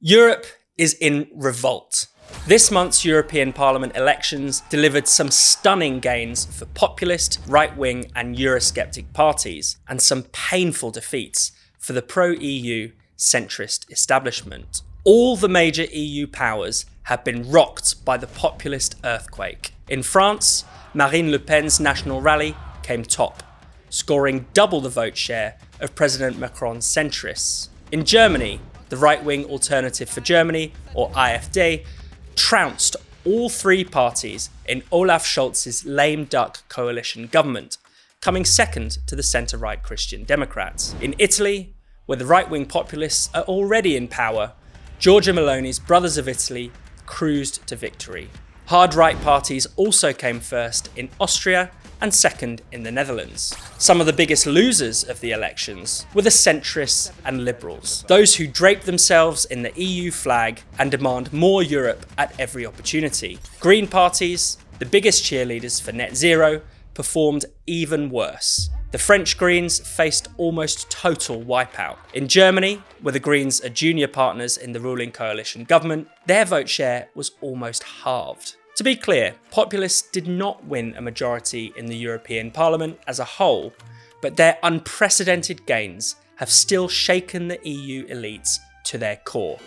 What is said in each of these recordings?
Europe is in revolt. This month's European Parliament elections delivered some stunning gains for populist, right-wing and Eurosceptic parties, and some painful defeats for the pro-EU centrist establishment. All the major EU powers have been rocked by the populist earthquake. In France, Marine Le Pen's National Rally came top, scoring double the vote share of President Macron's centrists. In Germany, the right-wing Alternative for Germany, or AfD, trounced all three parties in Olaf Scholz's lame duck coalition government, coming second to the centre-right Christian Democrats. In Italy, where the right-wing populists are already in power, Giorgia Meloni's Brothers of Italy cruised to victory. Hard right parties also came first in Austria and second in the Netherlands. Some of the biggest losers of the elections were the centrists and liberals, those who drape themselves in the EU flag and demand more Europe at every opportunity. Green parties, the biggest cheerleaders for net zero, performed even worse. The French Greens faced almost total wipeout. In Germany, where the Greens are junior partners in the ruling coalition government, their vote share was almost halved. To be clear, populists did not win a majority in the European Parliament as a whole, but their unprecedented gains have still shaken the EU elites to their core.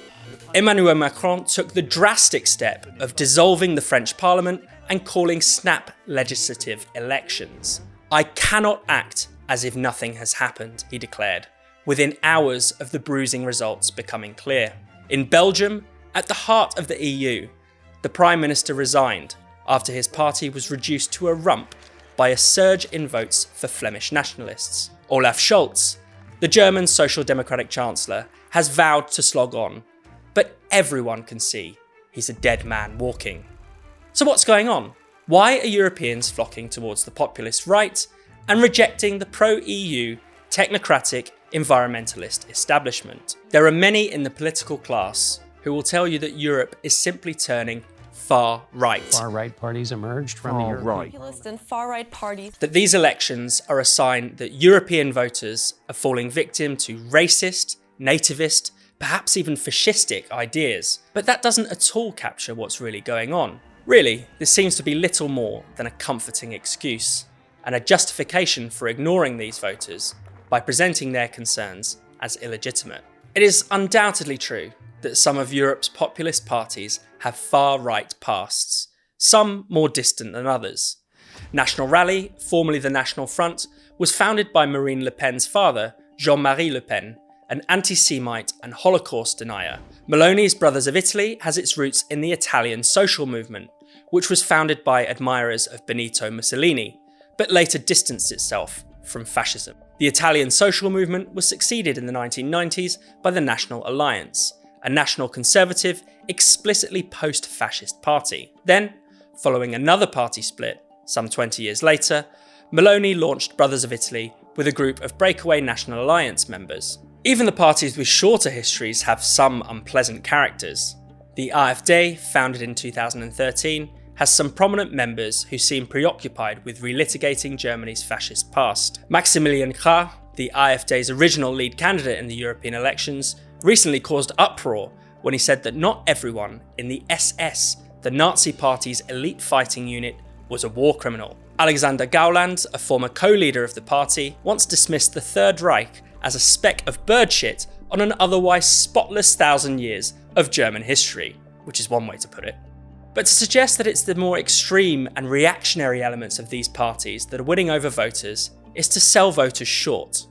Emmanuel Macron took the drastic step of dissolving the French Parliament and calling snap legislative elections. "I cannot act as if nothing has happened," he declared, within hours of the bruising results becoming clear. In Belgium, at the heart of the EU, the Prime Minister resigned after his party was reduced to a rump by a surge in votes for Flemish nationalists. Olaf Scholz, the German Social Democratic Chancellor, has vowed to slog on, but everyone can see he's a dead man walking. So what's going on? Why are Europeans flocking towards the populist right and rejecting the pro-EU, technocratic, environmentalist establishment? There are many in the political class who will tell you that Europe is simply turning far right. Far-right parties emerged from the European Populist and far-right parties. That these elections are a sign that European voters are falling victim to racist, nativist, perhaps even fascistic ideas. But that doesn't at all capture what's really going on. Really, this seems to be little more than a comforting excuse, and a justification for ignoring these voters by presenting their concerns as illegitimate. It is undoubtedly true that some of Europe's populist parties have far-right pasts, some more distant than others. National Rally, formerly the National Front, was founded by Marine Le Pen's father, Jean-Marie Le Pen, an anti-Semite and Holocaust denier. Meloni's Brothers of Italy has its roots in the Italian social movement, which was founded by admirers of Benito Mussolini, but later distanced itself from fascism. The Italian social movement was succeeded in the 1990s by the National Alliance, a national conservative, explicitly post-fascist party. Then, following another party split, some 20 years later, Meloni launched Brothers of Italy with a group of breakaway National Alliance members. Even the parties with shorter histories have some unpleasant characters. The AfD, founded in 2013, has some prominent members who seem preoccupied with relitigating Germany's fascist past. Maximilian Krah, the AfD's original lead candidate in the European elections, recently caused uproar when he said that not everyone in the SS, the Nazi party's elite fighting unit, was a war criminal. Alexander Gauland, a former co-leader of the party, once dismissed the Third Reich as a speck of bird shit on an otherwise spotless 1,000 years of German history, which is one way to put it. But to suggest that it's the more extreme and reactionary elements of these parties that are winning over voters is to sell voters short,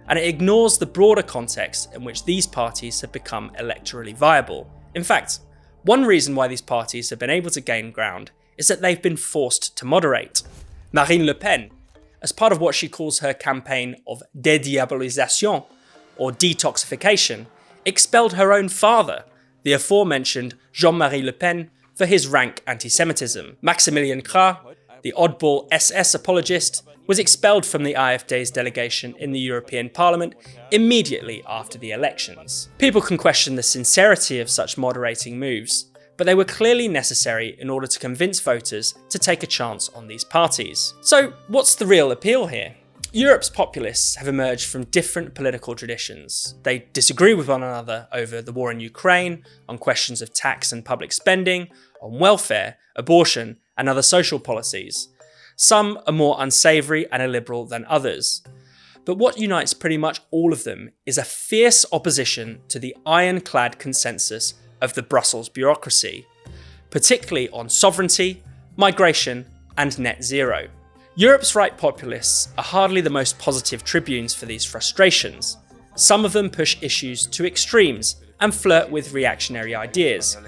and it ignores the broader context in which these parties have become electorally viable. In fact, one reason why these parties have been able to gain ground is that they've been forced to moderate. Marine Le Pen, as part of what she calls her campaign of dédiabolisation, or detoxification, expelled her own father, the aforementioned Jean-Marie Le Pen, for his rank anti-Semitism. Maximilian Krah, the oddball SS apologist, was expelled from the AfD's delegation in the European Parliament immediately after the elections. People can question the sincerity of such moderating moves, but they were clearly necessary in order to convince voters to take a chance on these parties. So what's the real appeal here? Europe's populists have emerged from different political traditions. They disagree with one another over the war in Ukraine, on questions of tax and public spending, on welfare, abortion, and other social policies. Some are more unsavoury and illiberal than others. But what unites pretty much all of them is a fierce opposition to the ironclad consensus of the Brussels bureaucracy, particularly on sovereignty, migration, and net zero. Europe's right populists are hardly the most positive tribunes for these frustrations. Some of them push issues to extremes and flirt with reactionary ideas,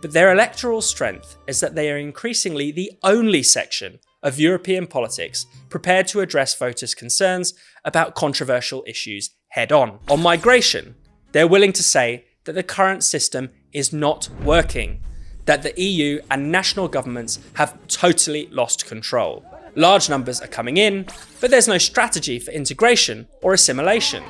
but their electoral strength is that they are increasingly the only section of European politics prepared to address voters' concerns about controversial issues head-on. On migration, they're willing to say that the current system is not working, that the EU and national governments have totally lost control. Large numbers are coming in, but there's no strategy for integration or assimilation.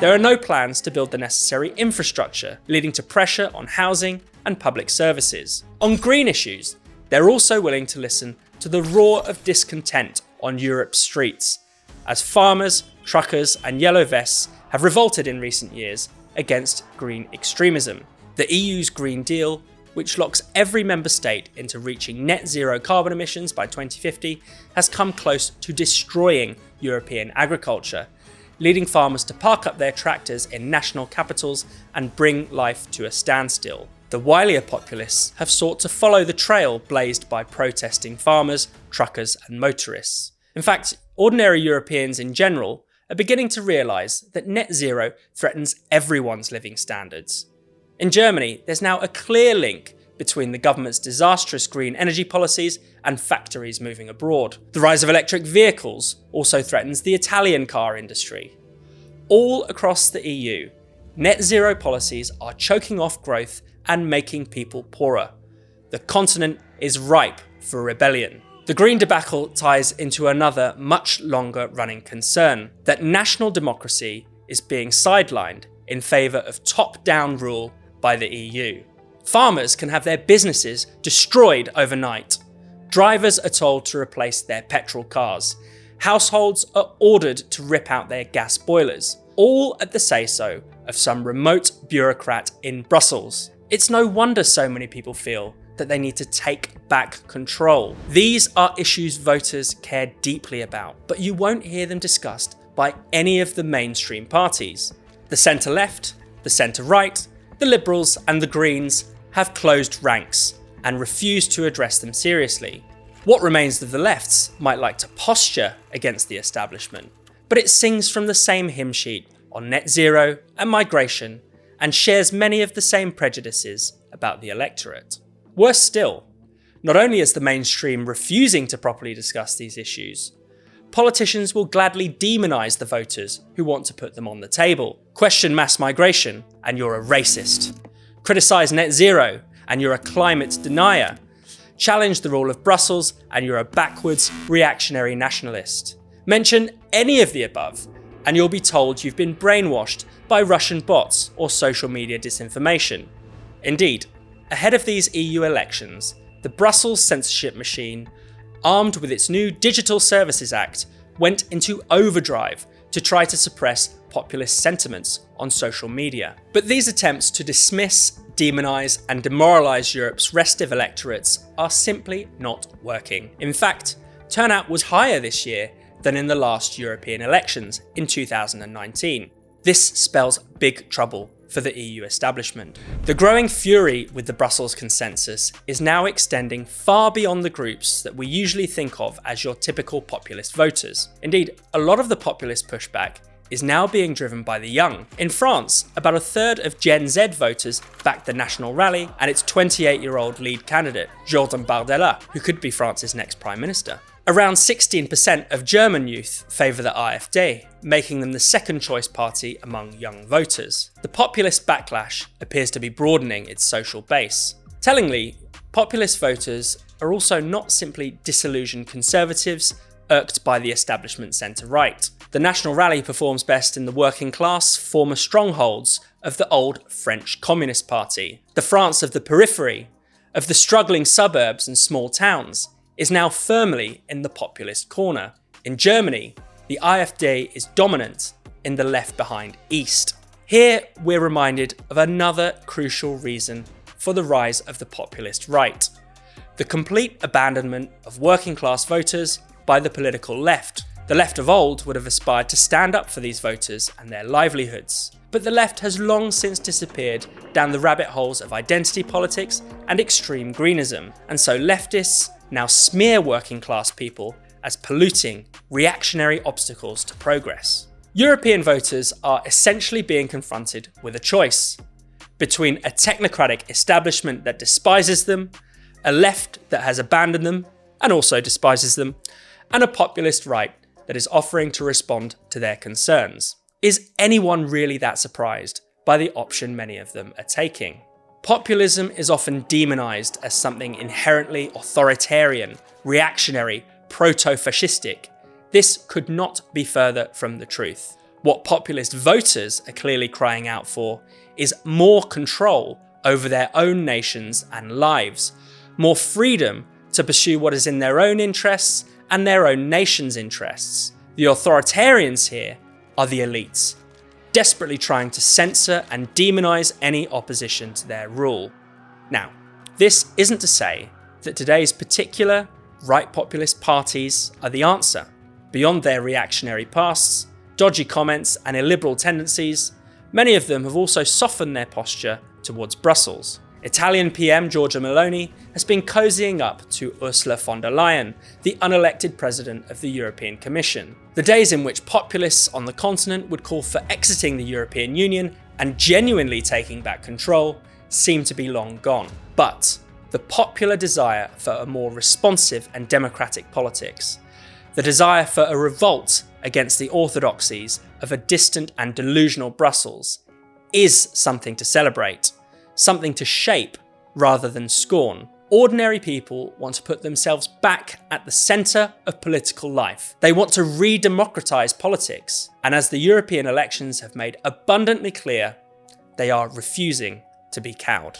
There are no plans to build the necessary infrastructure, leading to pressure on housing and public services. On green issues, they're also willing to listen to the roar of discontent on Europe's streets, as farmers, truckers, and yellow vests have revolted in recent years against green extremism. The EU's Green Deal, which locks every member state into reaching net zero carbon emissions by 2050, has come close to destroying European agriculture, leading farmers to park up their tractors in national capitals and bring life to a standstill. The wilier populists have sought to follow the trail blazed by protesting farmers, truckers, and motorists. In fact, ordinary Europeans in general are beginning to realise that net zero threatens everyone's living standards. In Germany, there's now a clear link between the government's disastrous green energy policies and factories moving abroad. The rise of electric vehicles also threatens the Italian car industry. All across the EU, net zero policies are choking off growth and making people poorer. The continent is ripe for rebellion. The green debacle ties into another much longer running concern, that national democracy is being sidelined in favour of top-down rule by the EU. Farmers can have their businesses destroyed overnight. Drivers are told to replace their petrol cars. Households are ordered to rip out their gas boilers, all at the say-so of some remote bureaucrat in Brussels. It's no wonder so many people feel that they need to take back control. These are issues voters care deeply about, but you won't hear them discussed by any of the mainstream parties. The centre-left, the centre-right, the Liberals and the Greens have closed ranks and refuse to address them seriously. What remains of the lefts might like to posture against the establishment, but it sings from the same hymn sheet on net zero and migration and shares many of the same prejudices about the electorate. Worse still, not only is the mainstream refusing to properly discuss these issues, politicians will gladly demonise the voters who want to put them on the table. Question mass migration and you're a racist. Criticise net zero and you're a climate denier. Challenge the rule of Brussels and you're a backwards, reactionary nationalist. Mention any of the above and you'll be told you've been brainwashed by Russian bots or social media disinformation. Indeed, ahead of these EU elections, the Brussels censorship machine, armed with its new Digital Services Act, went into overdrive to try to suppress populist sentiments on social media. But these attempts to dismiss, demonise and demoralise Europe's restive electorates are simply not working. In fact, turnout was higher this year than in the last European elections in 2019. This spells big trouble for the EU establishment. The growing fury with the Brussels consensus is now extending far beyond the groups that we usually think of as your typical populist voters. Indeed, a lot of the populist pushback is now being driven by the young. In France, about a third of Gen Z voters backed the National Rally and its 28-year-old lead candidate, Jordan Bardella, who could be France's next prime minister. Around 16% of German youth favour the AfD, making them the second choice party among young voters. The populist backlash appears to be broadening its social base. Tellingly, populist voters are also not simply disillusioned conservatives irked by the establishment centre-right. The National Rally performs best in the working class, former strongholds of the old French Communist Party. The France of the periphery, of the struggling suburbs and small towns, is now firmly in the populist corner. In Germany, the AfD is dominant in the left-behind East. Here we're reminded of another crucial reason for the rise of the populist right: the complete abandonment of working class voters by the political left. The left of old would have aspired to stand up for these voters and their livelihoods, but the left has long since disappeared down the rabbit holes of identity politics and extreme greenism, and so leftists now smear working class people as polluting, reactionary obstacles to progress. European voters are essentially being confronted with a choice between a technocratic establishment that despises them, a left that has abandoned them and also despises them, and a populist right that is offering to respond to their concerns. Is anyone really that surprised by the option many of them are taking? Populism is often demonized as something inherently authoritarian, reactionary, proto-fascistic. This could not be further from the truth. What populist voters are clearly crying out for is more control over their own nations and lives, more freedom to pursue what is in their own interests and their own nation's interests. The authoritarians here are the elites, desperately trying to censor and demonize any opposition to their rule. Now, this isn't to say that today's particular right populist parties are the answer. Beyond their reactionary pasts, dodgy comments and illiberal tendencies, many of them have also softened their posture towards Brussels. Italian PM Giorgia Meloni has been cozying up to Ursula von der Leyen, the unelected president of the European Commission. The days in which populists on the continent would call for exiting the European Union and genuinely taking back control seem to be long gone. But the popular desire for a more responsive and democratic politics, the desire for a revolt against the orthodoxies of a distant and delusional Brussels, is something to celebrate. Something to shape rather than scorn. Ordinary people want to put themselves back at the centre of political life. They want to re-democratise politics, and as the European elections have made abundantly clear, they are refusing to be cowed.